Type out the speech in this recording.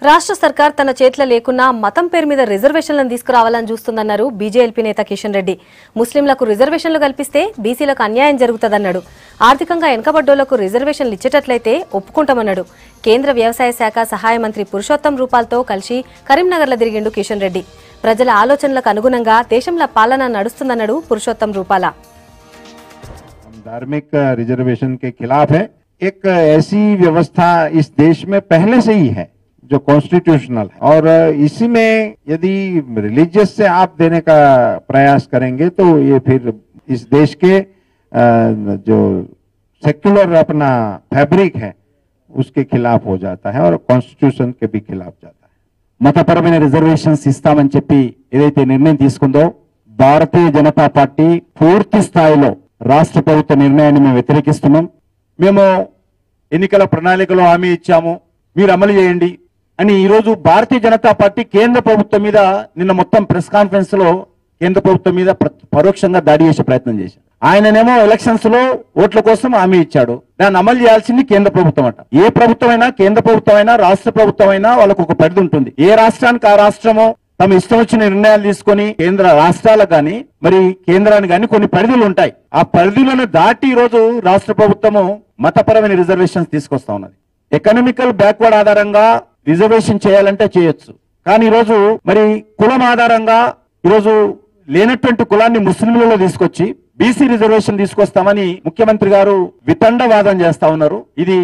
రాష్ట్ర సర్కార్ తన చేతిలో లేకున్నా మతం పేరు మీద రిజర్వేషన్లను తీసుకురావాలని చూస్తుందన్నారు బీజేపీ నేత కిషన్ రెడ్డి. ముస్లింలకు రిజర్వేషన్లు కల్పిస్తే బీసీలకు అన్యాయం జరుగుతుందన్నాడు. ఆర్థికంగా వెనుకబడ్డోళ్లకు రిజర్వేషన్లు ఇచ్చేటట్లయితే ఒప్పుకుంటామన్నాడు. కేంద్ర వ్యవసాయ శాఖ సహాయ మంత్రి పురుషోత్తం రూపాల్తో కలిసి కరీంనగర్లో తిరిగిండు కిషన్ రెడ్డి. ప్రజల ఆలోచనలకు అనుగుణంగా దేశంలో పాలన నడుస్తుందన్నాడు పురుషోత్తం రూపాల. धार्मिक रिजर्वेशन के खिलाफ है। एक ऐसी व्यवस्था इस देश में पहले से ही है जो कॉन्स्टिट्यूशनल है, और इसी में यदि रिलीजियस से आप देने का प्रयास करेंगे तो ये फिर इस देश के जो सेक्युलर अपना फैब्रिक है उसके खिलाफ हो जाता है और कॉन्स्टिट्यूशन के भी खिलाफ जाता है। मतपरమైన రిజర్వేషన్స్ ఇస్తామని చెప్పి ఏదైతే నిర్ణయం తీసుకుందో భారతీయ జనతా పార్టీ పూర్తి స్థాయిలో రాష్ట్ర ప్రభుత్వ నిర్ణయాన్ని మేము వ్యతిరేకిస్తున్నాం. మేము ఎన్నికల ప్రణాళికలో హామీ ఇచ్చాము, మీరు అమలు చేయండి అని ఈరోజు భారతీయ జనతా పార్టీ కేంద్ర ప్రభుత్వం మీద నిన్న మొత్తం ప్రెస్ కాన్ఫరెన్స్ లో కేంద్ర ప్రభుత్వం మీద పరోక్షంగా దాడి చేసే ప్రయత్నం చేశారు. ఆయననేమో ఎలక్షన్స్ లో ఓట్ల కోసం హామీ ఇచ్చాడు, దాన్ని అమలు చేయాల్సింది కేంద్ర ప్రభుత్వం అట. ఏ ప్రభుత్వం అయినా, కేంద్ర ప్రభుత్వం అయినా, రాష్ట్ర ప్రభుత్వం అయినా వాళ్ళకు ఒక పరిధి ఉంటుంది. ఏ రాష్ట్రానికి ఆ రాష్ట్రమో తమ ఇష్టం వచ్చిన నిర్ణయాలు తీసుకొని కేంద్ర రాష్ట్రాలకు కానీ మరి కేంద్రానికి కానీ కొన్ని పరిధులు ఉంటాయి. ఆ పరిధులను దాటి ఈ రోజు రాష్ట్ర ప్రభుత్వము మతపరమైన రిజర్వేషన్స్ తీసుకొస్తా ఉన్నది. ఎకనామికల్ బ్యాక్వర్డ్ ఆధారంగా రిజర్వేషన్ చేయాలంటే చేయొచ్చు, కానీ ఈరోజు మరి కులం ఆధారంగా ఈరోజు లేనటువంటి కులాన్ని ముస్లింలలో తీసుకొచ్చి బీసీ రిజర్వేషన్ తీసుకొస్తామని ముఖ్యమంత్రి గారు వితండవాదం చేస్తా ఉన్నారు. ఇది